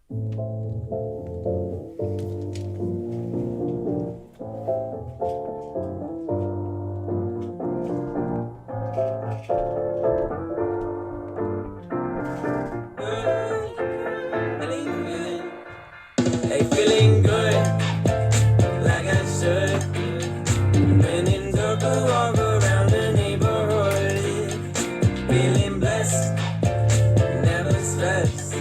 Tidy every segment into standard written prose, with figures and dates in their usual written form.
Hey, feeling good, like I should. When in circle, walk around the neighborhood. Feeling blessed, never stressed.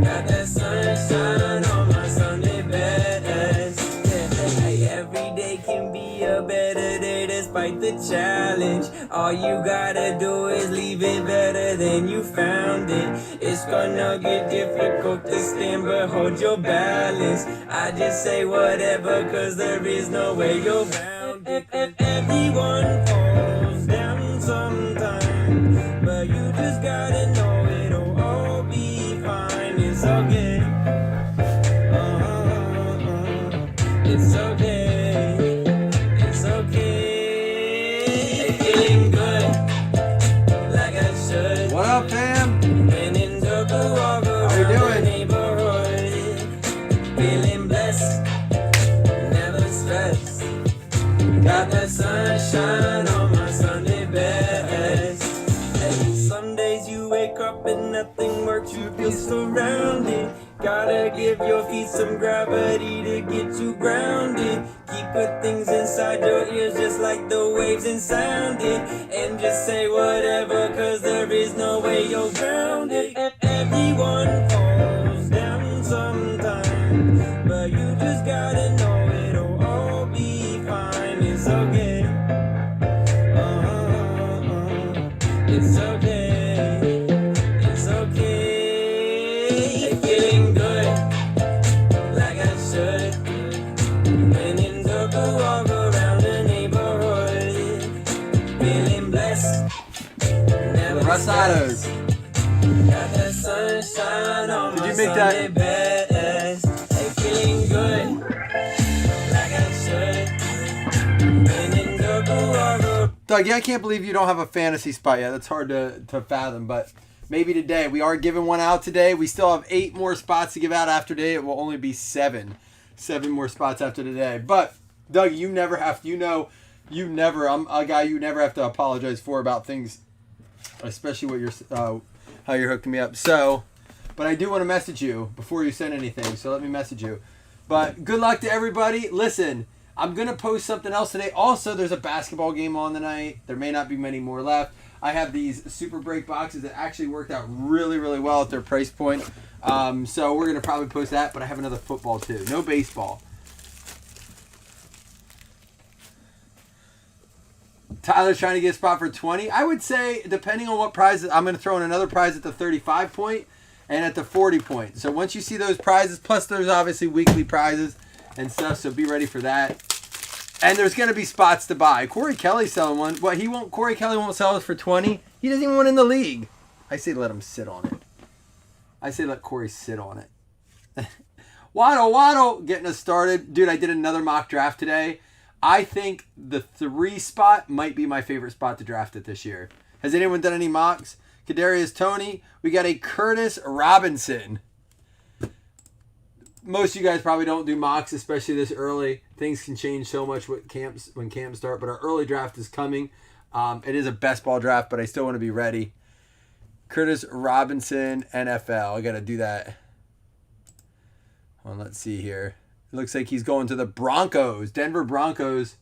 Got that sunshine on my Sunday best. Yeah, hey, every day can be a better day despite the challenge. All you gotta do is leave it better than you found it. It's gonna get difficult to stand, but hold your balance. I just say whatever, cause there is no way you're bound it. Everyone falls down sometime, but you just gotta know it'll all be fine. It's okay. It's okay. It's okay. Feeling good, like I should. What up, fam? When in circle, walk around the neighborhood. Feeling blessed, never stressed. Got that sunshine on my Sunday best. Hey, some days you wake up and nothing works, you feel surrounded. Gotta give your feet some gravity to get you grounded. Keep good things inside your ears just like the waves and sound it. And just say whatever, cause there is no way you're grounded. Everyone falls down sometime, but you just gotta know it'll all be fine. It's okay. It's okay. It's okay. Feeling good, like I should. When in circle, walk around the neighborhood. Feeling blessed, never Rosados. got that sunshine on Did my you make Sunday that? best. Hey, feeling good, like I should. When in circle, walk around. Doug, yeah, I can't believe you don't have a fantasy spot yet. That's hard to fathom, but maybe today. We are giving one out today. We still have 8 more spots to give out after today. It will only be 7. 7 more spots after today. But, Doug, you never have to, I'm a guy you never have to apologize for about things, especially what you're, how you're hooking me up. So, but I do want to message you before you send anything, so let me message you. But good luck to everybody. Listen, I'm going to post something else today. Also, there's a basketball game on tonight. There may not be many more left. I have these Super Break boxes that actually worked out really, really well at their price point. So we're going to probably post that, but I have another football too. No baseball. Tyler's trying to get a spot for 20. I would say, depending on what prizes, I'm going to throw in another prize at the 35 point and at the 40 point. So once you see those prizes, plus there's obviously weekly prizes and stuff, so be ready for that. And there's going to be spots to buy. Corey Kelly's selling one. What, Corey Kelly won't sell it for 20? He doesn't even want in the league. I say let him sit on it. I say let Corey sit on it. Waddle, getting us started. Dude, I did another mock draft today. I think the 3 spot might be my favorite spot to draft it this year. Has anyone done any mocks? Kadarius Toney. We got a Curtis Robinson. Most of you guys probably don't do mocks, especially this early. Things can change so much when camps start, but our early draft is coming. It is a best ball draft, but I still want to be ready. Curtis Robinson, NFL. I got to do that. Well, let's see here. It looks like he's going to the Broncos, Denver Broncos.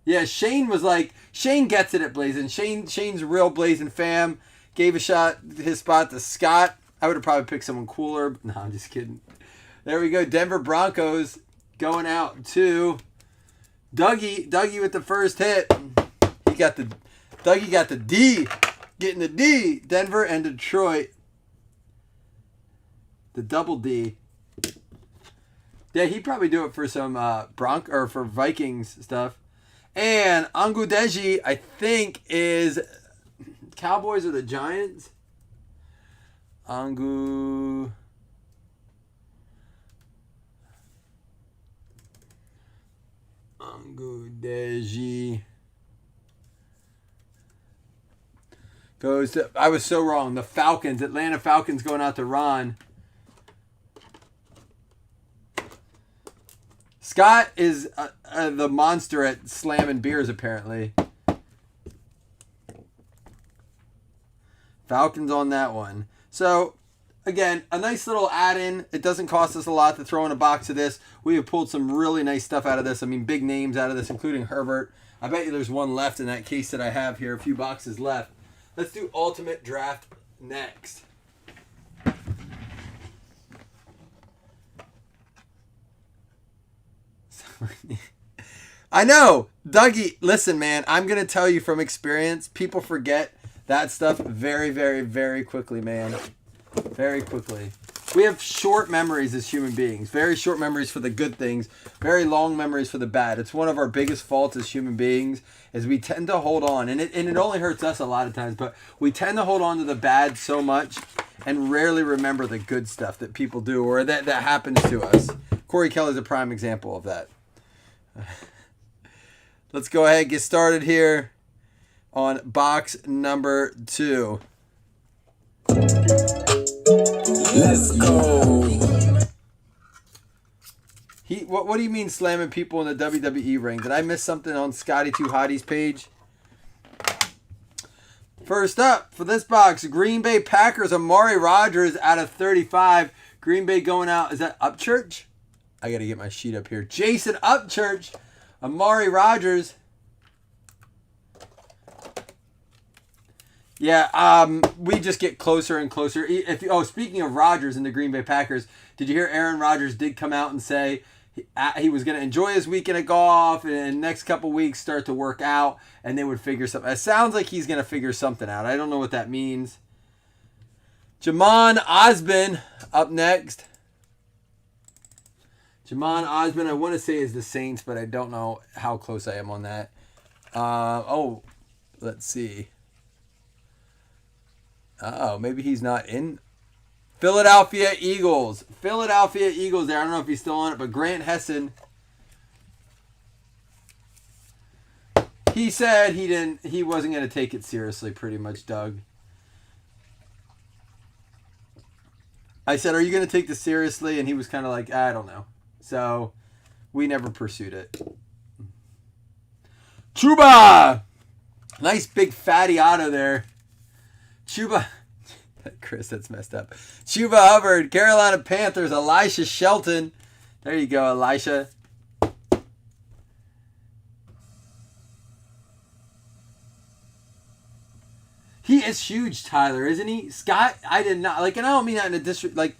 Yeah, Shane gets it at Blazzzin. Shane's real Blazzzin fam. Gave a shot, his spot to Scott. I would have probably picked someone cooler. No, I'm just kidding. There we go. Denver Broncos going out to Dougie. Dougie with the first hit. Dougie got the D. Getting the D. Denver and Detroit. The double D. Yeah, he'd probably do it for some for Vikings stuff. And Angudeji, I think, is Cowboys or the Giants. Angudeji goes to, I was so wrong. The Falcons, Atlanta Falcons going out to Ron. Scott is the monster at slamming beers, apparently. Falcons on that one. So, again, a nice little add-in. It doesn't cost us a lot to throw in a box of this. We have pulled some really nice stuff out of this. I mean, big names out of this, including Herbert. I bet you there's one left in that case that I have here. A few boxes left. Let's do Ultimate Draft next. I know, Dougie, listen, man, I'm going to tell you from experience, people forget that stuff very, very, very quickly, man. Very quickly. We have short memories as human beings. Very short memories for the good things. Very long memories for the bad. It's one of our biggest faults as human beings is we tend to hold on. And it only hurts us a lot of times. But we tend to hold on to the bad so much and rarely remember the good stuff that people do or that happens to us. Corey Keller's a prime example of that. Let's go ahead and get started here on box number 2. Let's go. What do you mean slamming people in the WWE ring? Did I miss something on Scotty 2 Hottie's page? First up for this box, Green Bay Packers, Amari Rodgers out of 35. Green Bay going out. Is that Upchurch? I got to get my sheet up here. Jason Upchurch, Amari Rodgers. Yeah, we just get closer and closer. Speaking of Rodgers and the Green Bay Packers, did you hear Aaron Rodgers did come out and say he was going to enjoy his weekend of golf and next couple weeks start to work out and they would figure something. It sounds like he's going to figure something out. I don't know what that means. Jamon Osborne up next. Jamon Osborne, I want to say is the Saints, but I don't know how close I am on that. Let's see. Maybe he's not in. Philadelphia Eagles. Philadelphia Eagles there. I don't know if he's still on it, but Grant Hessen. He said he wasn't going to take it seriously pretty much, Doug. I said, are you going to take this seriously? And he was kind of like, I don't know. So, we never pursued it. Chuba! Nice big fatty auto there. Chuba. Chris, that's messed up. Chuba Hubbard, Carolina Panthers, Elisha Shelton. There you go, Elisha. He is huge, Tyler, isn't he? Scott, I did not, and I don't mean that in a disrespect,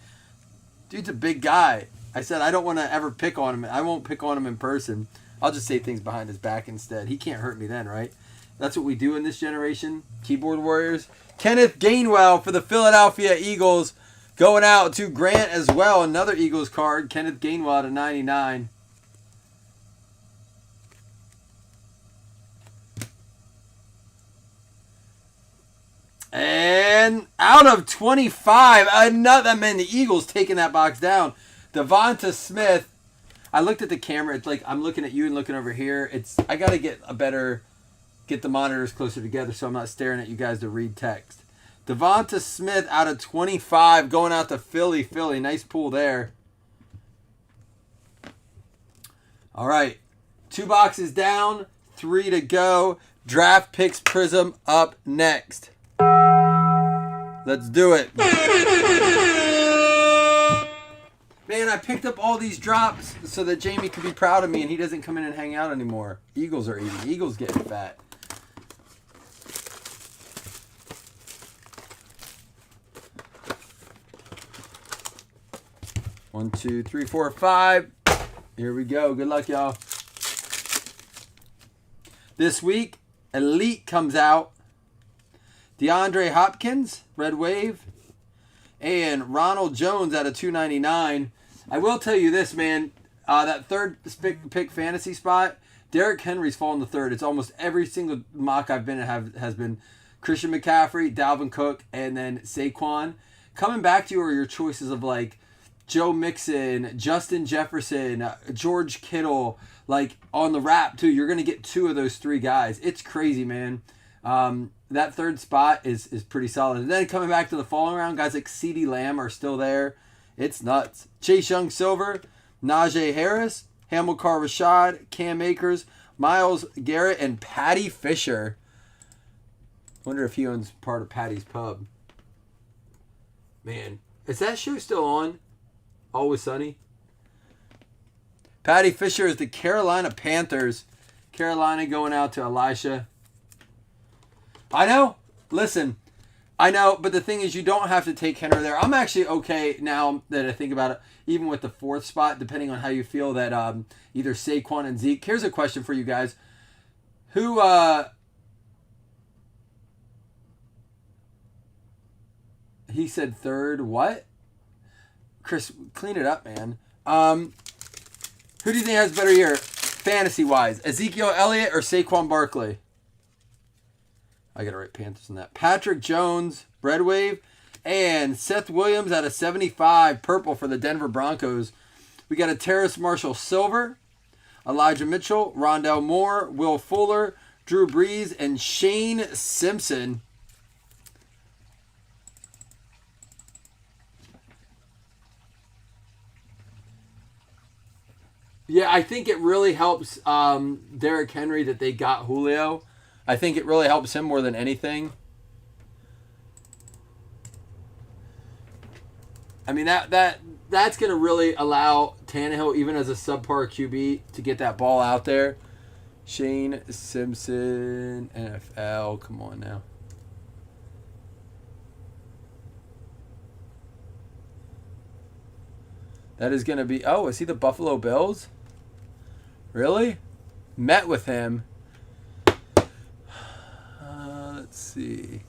dude's a big guy. I said I don't want to ever pick on him. I won't pick on him in person. I'll just say things behind his back instead. He can't hurt me then, right? That's what we do in this generation. Keyboard warriors. Kenneth Gainwell for the Philadelphia Eagles. Going out to Grant as well. Another Eagles card. Kenneth Gainwell to 99. And out of 25. The Eagles taking that box down. Devonta Smith. I looked at the camera. It's like I'm looking at you and looking over here. I got to get the monitors closer together so I'm not staring at you guys to read text. Devonta Smith out of 25 going out to Philly. Nice pull there. All right. 2 boxes down. 3 to go. Draft Picks Prism up next. Let's do it. Man, I picked up all these drops so that Jamie could be proud of me and he doesn't come in and hang out anymore. Eagles are eating. Eagles getting fat. One, 2, 3, 4, 5. Here we go. Good luck, y'all. This week, Elite comes out. DeAndre Hopkins, Red Wave. And Ronald Jones out of 299. I will tell you this, man. That third pick fantasy spot, Derrick Henry's fallen to third. It's almost every single mock I've been in has been Christian McCaffrey, Dalvin Cook, and then Saquon. Coming back to you are your choices of Joe Mixon, Justin Jefferson, George Kittle, on the wrap too. You're going to get 2 of those 3 guys. It's crazy, man. That third spot is pretty solid. And then coming back to the following round, guys like CeeDee Lamb are still there. It's nuts. Chase Young Silver, Najee Harris, Hamilcar Rashad, Cam Akers, Miles Garrett, and Patty Fisher. Wonder if he owns part of Patty's Pub. Man, is that show still on? Always Sunny? Patty Fisher is the Carolina Panthers. Carolina going out to Elisha. I know. Listen, I know, but the thing is you don't have to take Henry there. I'm actually okay now that I think about it, even with the 4th spot, depending on how you feel that either Saquon and Zeke. Here's a question for you guys. Who, he said 3rd. What? Chris, clean it up, man. Who do you think has a better year, fantasy-wise? Ezekiel Elliott or Saquon Barkley? I got to write Panthers in that. Patrick Jones, Red Wave, and Seth Williams at a 75, purple for the Denver Broncos. We got a Terrace Marshall Silver, Elijah Mitchell, Rondell Moore, Will Fuller, Drew Brees, and Shane Simpson. Yeah, I think it really helps Derrick Henry that they got Julio. I think it really helps him more than anything. I mean, that's going to really allow Tannehill, even as a subpar QB, to get that ball out there. Shane Simpson, NFL. Come on now. That is going to be... Oh, is he the Buffalo Bills? Really? Met with him. Let's see.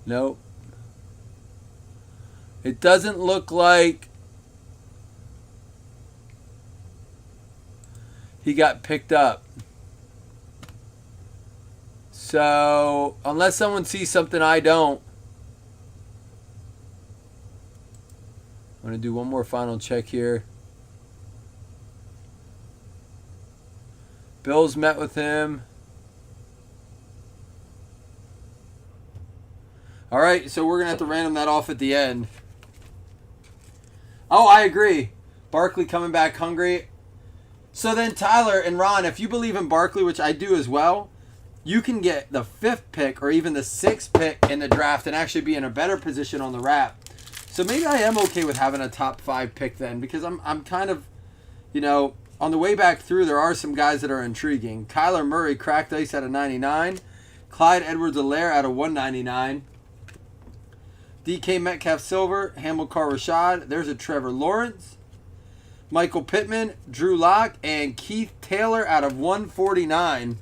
Nope. It doesn't look like he got picked up. So, unless someone sees something I don't, I'm going to do one more final check here. Bills met with him. All right, so we're going to have to random that off at the end. Oh, I agree. Barkley coming back hungry. So then Tyler and Ron, if you believe in Barkley, which I do as well, you can get the 5th pick or even the 6th pick in the draft and actually be in a better position on the wrap. So maybe I am okay with having a top 5 pick then, because I'm kind of, you know, on the way back through, there are some guys that are intriguing. Kyler Murray, cracked ice at a 99. Clyde Edwards-Helaire at a 199. DK Metcalf Silver, Hamilcar Rashad. There's a Trevor Lawrence. Michael Pittman, Drew Lock, and Keith Taylor out of 149.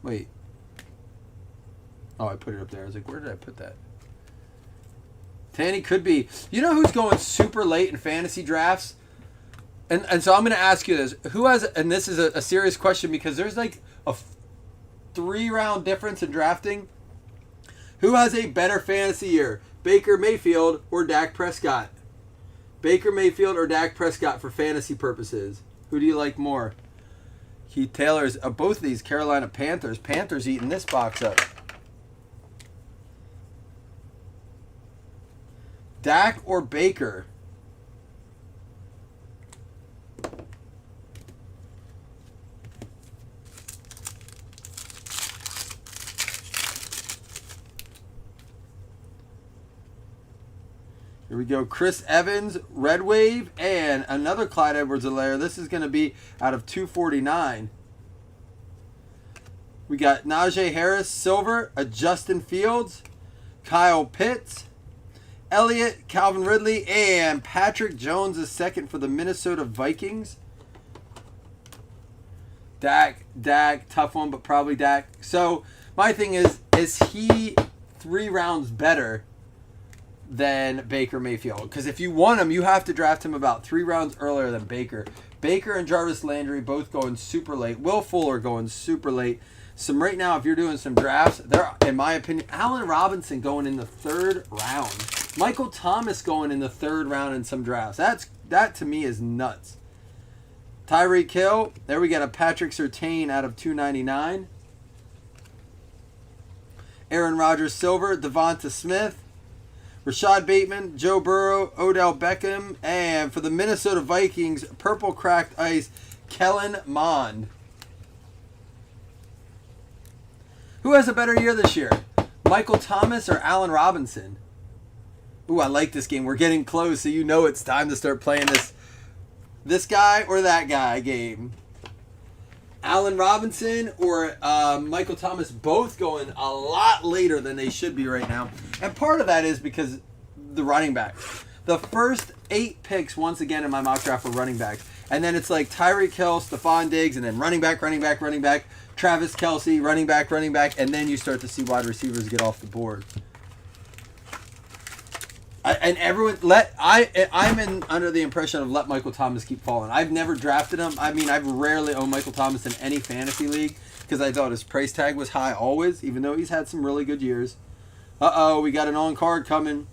Wait. Oh, I put it up there. I was like, where did I put that? Tanny could be. You know who's going super late in fantasy drafts? And so I'm going to ask you this. Who has, and this is a serious question because there's like a 3-round difference in drafting. Who has a better fantasy year? Baker Mayfield or Dak Prescott? Baker Mayfield or Dak Prescott for fantasy purposes? Who do you like more? Keith Taylor's both of these Carolina Panthers. Panthers eating this box up. Dak or Baker? Here we go. Chris Evans, Red Wave, and another Clyde Edwards-Helaire. This is going to be out of 249. We got Najee Harris, Silver, a Justin Fields, Kyle Pitts, Elliott, Calvin Ridley, and Patrick Jones is second for the Minnesota Vikings. Dak, tough one, but probably Dak. So my thing is he 3 rounds better than Baker Mayfield? Because if you want him, you have to draft him about 3 rounds earlier than Baker. Baker and Jarvis Landry both going super late. Will Fuller going super late. So right now, if you're doing some drafts, they're, in my opinion, Allen Robinson going in the 3rd round. Michael Thomas going in the 3rd round in some drafts. That to me is nuts. Tyreek Hill. There we got a Patrick Surtain out of 299. Aaron Rodgers Silver. Devonta Smith. Rashad Bateman. Joe Burrow. Odell Beckham. And for the Minnesota Vikings, Purple Cracked Ice, Kellen Mond. Who has a better year this year? Michael Thomas or Allen Robinson? Ooh, I like this game. We're getting close, so you know it's time to start playing this guy or that guy game. Allen Robinson or Michael Thomas, both going a lot later than they should be right now. And part of that is because the running backs. The first 8 picks, once again, in my mock draft were running backs. And then it's like Tyreek Hill, Stephon Diggs, and then running back, Travis Kelce, running back, and then you start to see wide receivers get off the board. I'm under the impression of let Michael Thomas keep falling. I've never drafted him. I mean, I've rarely owned Michael Thomas in any fantasy league because I thought his price tag was high always, even though he's had some really good years. We got an on-card coming.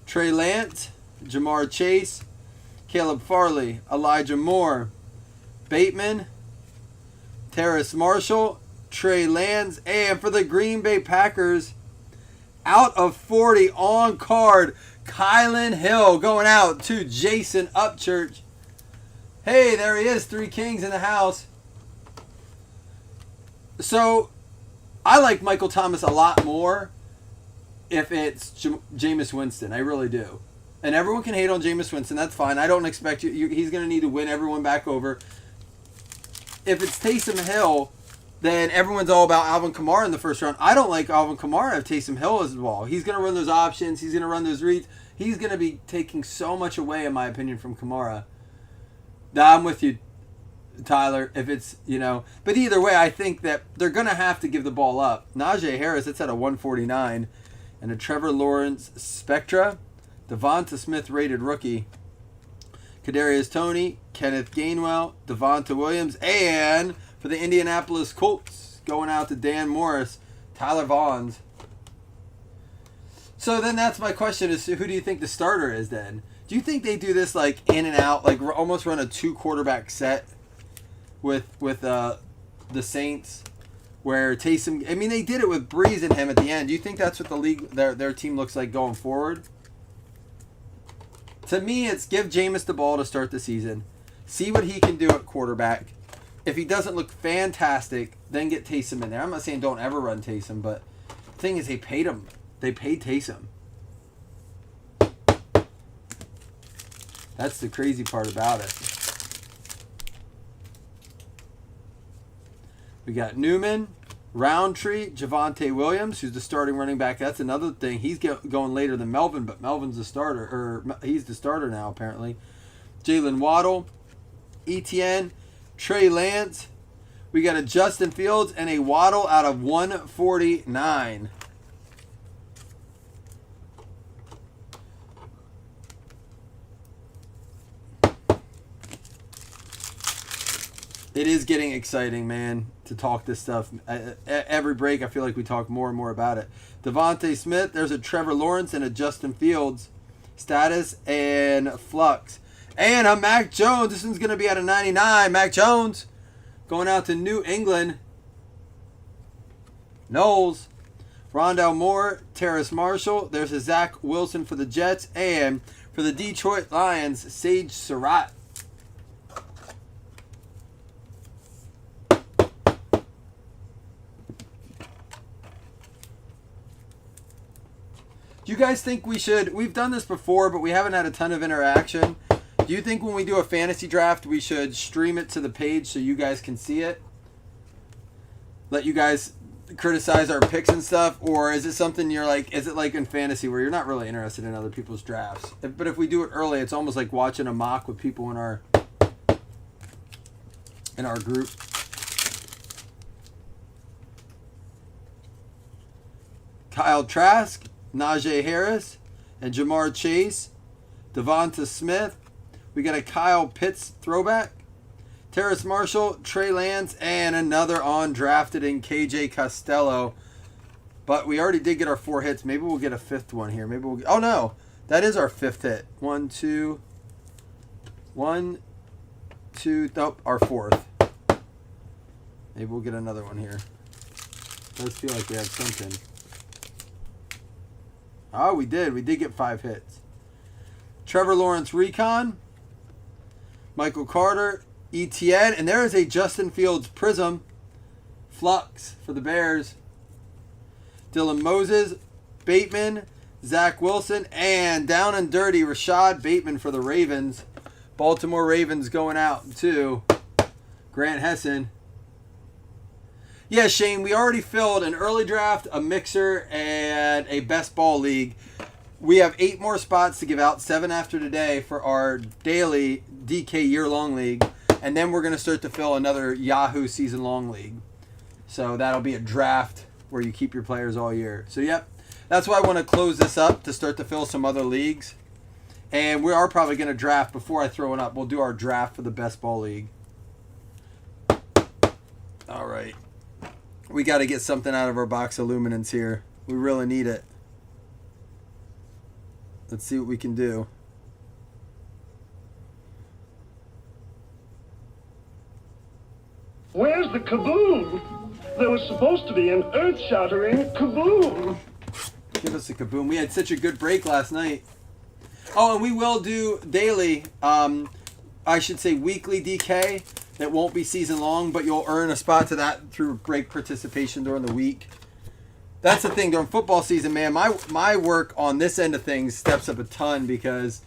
Trey Lance, Jamar Chase, Caleb Farley, Elijah Moore, Bateman, Terrace Marshall, Trey Lance, and for the Green Bay Packers, out of 40 on card, Kylan Hill going out to Jason Upchurch. Hey, there he is, 3 Kings in the house. So, I like Michael Thomas a lot more if it's Jameis Winston. I really do. And everyone can hate on Jameis Winston. That's fine. I don't expect he's going to need to win everyone back over. If it's Taysom Hill, then everyone's all about Alvin Kamara in the first round. I don't like Alvin Kamara if Taysom Hill is involved. He's going to run those options. He's going to run those reads. He's going to be taking so much away, in my opinion, from Kamara. I'm with you, Tyler. If it's, But either way, I think that they're going to have to give the ball up. Najee Harris, it's at a 149. And a Trevor Lawrence Spectra. Devonta Smith rated rookie. Kadarius Toney, Kenneth Gainwell, Devonta Williams, and for the Indianapolis Colts, going out to Dan Morris, Tyler Vaughns. So then that's my question is, who do you think the starter is then? Do you think they do this like in and out, like almost run a 2-quarterback set with the Saints? Where Taysom, they did it with Breeze and him at the end. Do you think that's what the league, their team looks like going forward? To me, it's give Jameis the ball to start the season. See what he can do at quarterback. If he doesn't look fantastic, then get Taysom in there. I'm not saying don't ever run Taysom, but the thing is they paid him. They paid Taysom. That's the crazy part about it. We got Newman, Roundtree, Javonte Williams, who's the starting running back. That's another thing. He's going later than Melvin, but Melvin's the starter, or he's the starter now apparently. Jalen Waddle, Etienne, Trey Lance. We got a Justin Fields and a Waddle out of 149. It is getting exciting, man, to talk this stuff. Every break, I feel like we talk more and more about it. Devontae Smith, there's a Trevor Lawrence and a Justin Fields. Status and Flux. And a Mac Jones. This one's going to be out of 99. Mac Jones going out to New England. Knowles. Rondell Moore, Terrace Marshall. There's a Zach Wilson for the Jets. And for the Detroit Lions, Sage Surratt. Do you guys think we should, we've done this before, but we haven't had a ton of interaction. Do you think when we do a fantasy draft, we should stream it to the page so you guys can see it? Let you guys criticize our picks and stuff? Or is it something you're like, is it like in fantasy where you're not really interested in other people's drafts? But if we do it early, it's almost like watching a mock with people in our group. Kyle Trask, Najee Harris, and Jamar Chase, Devonta Smith. We got a Kyle Pitts throwback, Terrace Marshall, Trey Lance, and another undrafted in KJ Costello. But we already did get our 4 hits. Maybe we'll get a 5th one here. Maybe we'll. Oh no, that is our 5th hit. 1, 2, 2, nope, our 4th. Maybe we'll get another one here. Does feel like we have something. Oh, we did. We did get 5 hits. Trevor Lawrence Recon. Michael Carter. ETN. And there is a Justin Fields Prism. Flux for the Bears. Dylan Moses. Bateman. Zach Wilson. And down and dirty, Rashad Bateman for the Ravens. Baltimore Ravens going out to Grant Hessen. Yeah, Shane, we already filled an early draft, a mixer, and a best ball league. We have 8 more spots to give out, 7 after today for our daily DK year-long league. And then we're going to start to fill another Yahoo season-long league. So that'll be a draft where you keep your players all year. So, yep, that's why I want to close this up to start to fill some other leagues. And we are probably going to draft before I throw it up. We'll do our draft for the best ball league. All right. We got to get something out of our box of luminance here. We really need it. Let's see what we can do. Where's the kaboom? There was supposed to be an earth-shattering kaboom. Give us a kaboom. We had such a good break last night. Oh, and we will do daily, I should say weekly DK. It won't be season long, but you'll earn a spot to that through break participation during the week. That's the thing during football season, man. My work on this end of things steps up a ton because,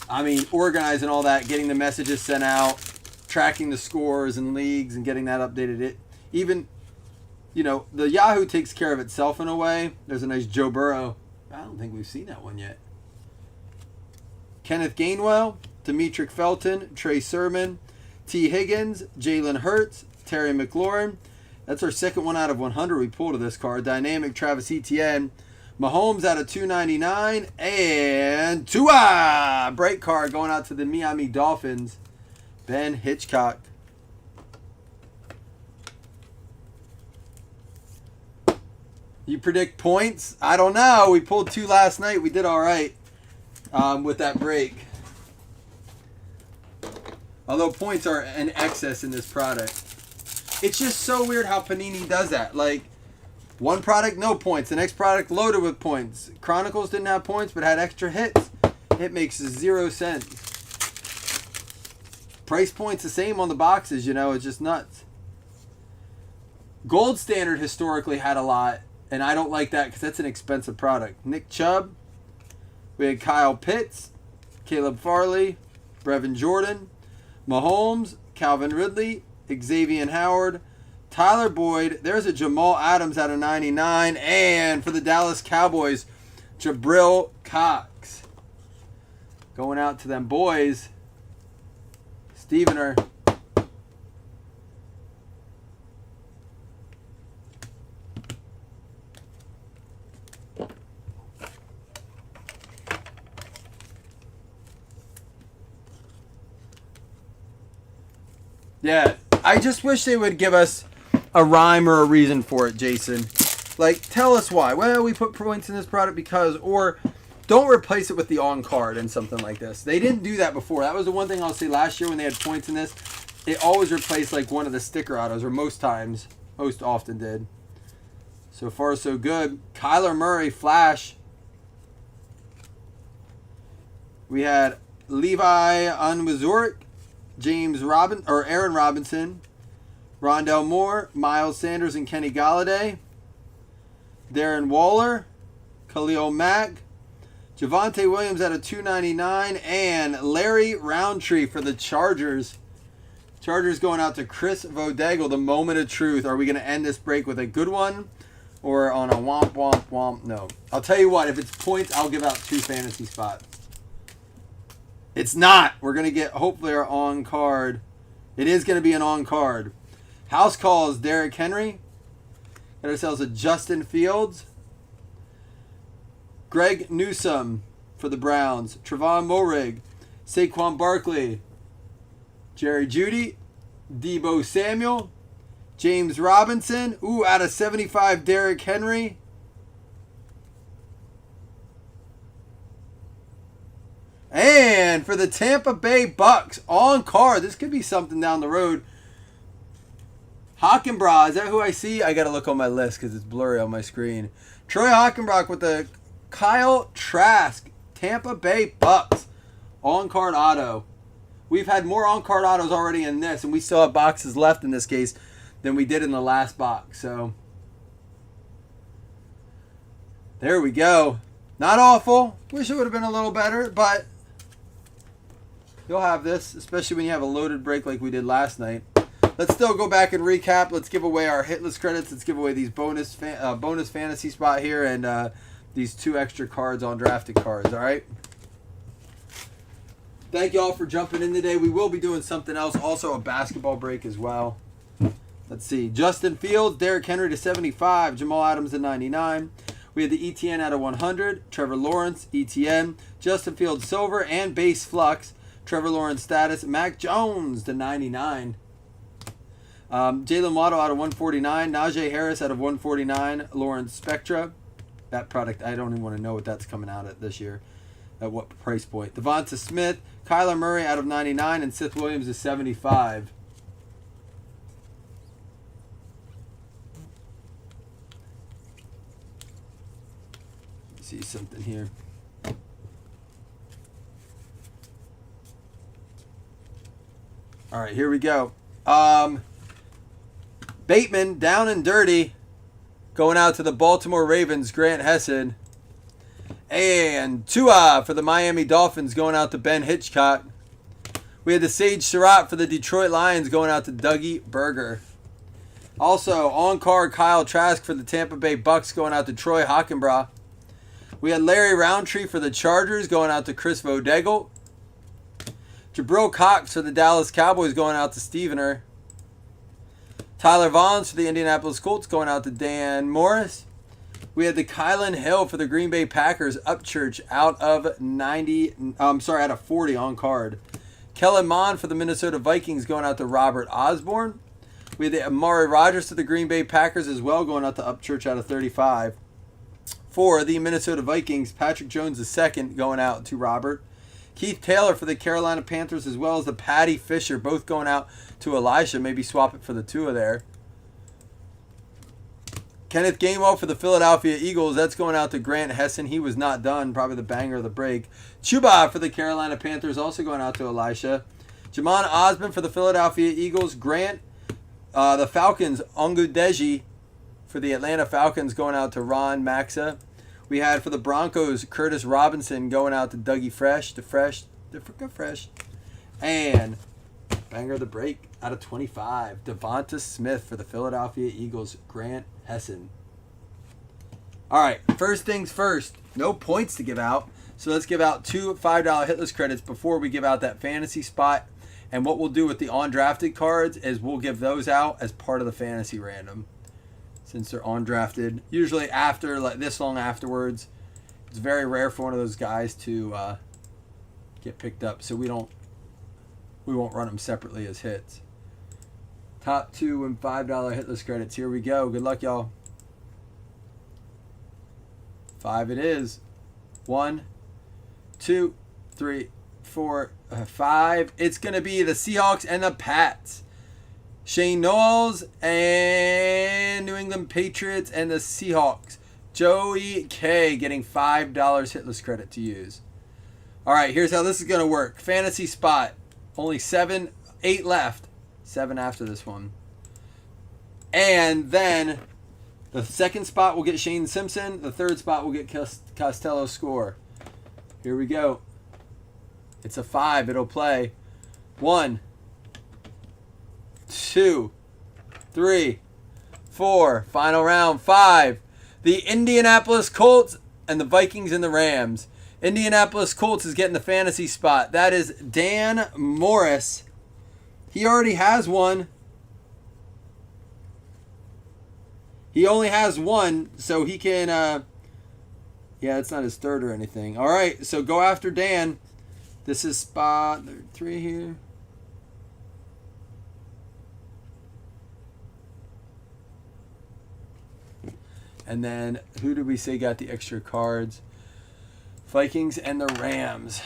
I mean, organizing all that, getting the messages sent out, tracking the scores and leagues and getting that updated. Even, you know, the Yahoo takes care of itself in a way. There's a nice Joe Burrow. I don't think we've seen that one yet. Kenneth Gainwell, Demetric Felton, Trey Sermon, T. Higgins, Jalen Hurts, Terry McLaurin. That's our second one out of 100 we pulled of this card. Dynamic Travis Etienne. Mahomes out of 299. And Tua! Bright card going out to the Miami Dolphins. Ben Hitchcock. You predict points? I don't know. We pulled 2 last night. We did all right with that break. Although points are an excess in this product. It's just so weird how Panini does that. Like, one product, no points. The next product, loaded with points. Chronicles didn't have points, but had extra hits. It makes 0 sense. Price points the same on the boxes, you know. It's just nuts. Gold Standard historically had a lot, and I don't like that because that's an expensive product. Nick Chubb. We had Kyle Pitts. Caleb Farley. Brevin Jordan. Mahomes, Calvin Ridley, Xavier Howard, Tyler Boyd. There's a Jamal Adams out of 99. And for the Dallas Cowboys, Jabril Cox. Going out to them boys. Stevener. Yeah, I just wish they would give us a rhyme or a reason for it, Jason. Like, tell us why. Well, we put points in this product because, or don't replace it with the on-card and something like this. They didn't do that before. That was the one thing I'll say last year when they had points in this. It always replaced like one of the sticker autos, or most often did. So far, so good. Kyler Murray, Flash. We had Levi Onwuzurike. Aaron Robinson, Rondell Moore, Miles Sanders and Kenny Galladay, Darren Waller, Khalil Mack, Javonte Williams out of 299, and Larry Roundtree for the Chargers. Chargers going out to Chris Vodegel, the moment of truth. Are we going to end this break with a good one or on a womp, womp, womp? No. I'll tell you what, if it's points, I'll give out 2 fantasy spots. It's not. We're going to get, hopefully, our on-card. It is going to be an on-card. House calls Derrick Henry. Got ourselves a Justin Fields. Greg Newsome for the Browns. Trevon Moehrig. Saquon Barkley. Jerry Jeudy. Deebo Samuel. James Robinson. Ooh, out of 75, Derrick Henry. And for the Tampa Bay Bucks, on card, this could be something down the road. Hockenbrough, is that who I see? I got to look on my list because it's blurry on my screen. Troy Hockenbrough with the Kyle Trask, Tampa Bay Bucks, on card auto. We've had more on card autos already in this, and we still have boxes left in this case than we did in the last box. So there we go. Not awful. Wish it would have been a little better, but you'll have this, especially when you have a loaded break like we did last night. Let's still go back and recap. Let's give away our hit list credits. Let's give away these bonus fantasy spot here and these 2 extra cards on drafted cards. All right. Thank you all for jumping in today. We will be doing something else, also a basketball break as well. Let's see. Justin Fields, Derrick Henry to 75, Jamal Adams to 99. We had the ETN out of 100, Trevor Lawrence, ETN, Justin Fields silver and base flux, Trevor Lawrence status, Mac Jones to 99. Jalen Waddle out of 149, Najee Harris out of 149, Lawrence Spectra. That product, I don't even want to know what that's coming out at this year. At what price point? Devonta Smith, Kyler Murray out of 99, and Seth Williams is 75. See something here. All right, here we go. Bateman, down and dirty, going out to the Baltimore Ravens, Grant Hessen. And Tua for the Miami Dolphins, going out to Ben Hitchcock. We had the Sage Surratt for the Detroit Lions, going out to Dougie Berger. Also, on card, Kyle Trask for the Tampa Bay Bucks, going out to Troy Hockenbrough. We had Larry Roundtree for the Chargers, going out to Chris Vodegel. Jabril Cox for the Dallas Cowboys, going out to Stevener. Tyler Vaughns for the Indianapolis Colts, going out to Dan Morris. We had the Kylan Hill for the Green Bay Packers, Upchurch out of out of 40 on card. Kellen Mond for the Minnesota Vikings, going out to Robert Osborne. We had the Amari Rodgers for the Green Bay Packers as well, going out to Upchurch out of 35. For the Minnesota Vikings, Patrick Jones II, going out to Robert. Keith Taylor for the Carolina Panthers, as well as the Patty Fisher, both going out to Elisha. Maybe swap it for the Tua there. Kenneth Gainwell for the Philadelphia Eagles. That's going out to Grant Hessen. He was not done. Probably the banger of the break. Chuba for the Carolina Panthers. Also going out to Elisha. Jamon Osmond for the Philadelphia Eagles. Grant. The Falcons. Ongudeji for the Atlanta Falcons. Going out to Ron Maxa. We had for the Broncos, Curtis Robinson going out to Dougie Fresh. Fresh. And banger of the break out of 25. Devonta Smith for the Philadelphia Eagles. Grant Hessen. All right, first things first. No points to give out. So let's give out 2 $5 hitless credits before we give out that fantasy spot. And what we'll do with the undrafted cards is we'll give those out as part of the fantasy random. Since they're undrafted, usually after, like this long afterwards. It's very rare for one of those guys to get picked up, so we won't run them separately as hits. Top 2 and $5 hitless credits. Here we go. Good luck, y'all. 5 it is. 1, 2, 3, 4, 5. It's gonna be the Seahawks and the Pats. Shane Knowles and New England Patriots and the Seahawks. Joey K getting $5 hitless credit to use. All right, here's how this is going to work. Fantasy spot. Only 8 left. 7 after this one. And then the second spot will get Shane Simpson. The third spot will get Costello Score. Here we go. It's a 5. It'll play. 1, 2, 3, 4. Final round. 5. The Indianapolis Colts and the Vikings and the Rams. Indianapolis Colts is getting the fantasy spot. That is Dan Morris. He already has one. He only has one, so he can... yeah, it's not his third or anything. All right, so go after Dan. This is spot 3 here. And then, who did we say got the extra cards? Vikings and the Rams.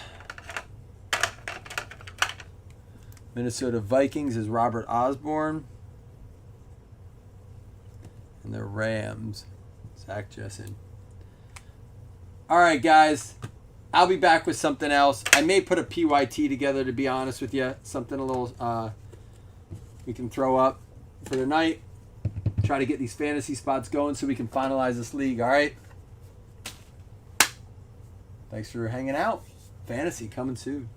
Minnesota Vikings is Robert Osborne. And the Rams, Zach Jessen. All right, guys. I'll be back with something else. I may put a PYT together, to be honest with you. Something a little we can throw up for the night. Try to get these fantasy spots going so we can finalize this league, all right? Thanks for hanging out. Fantasy coming soon.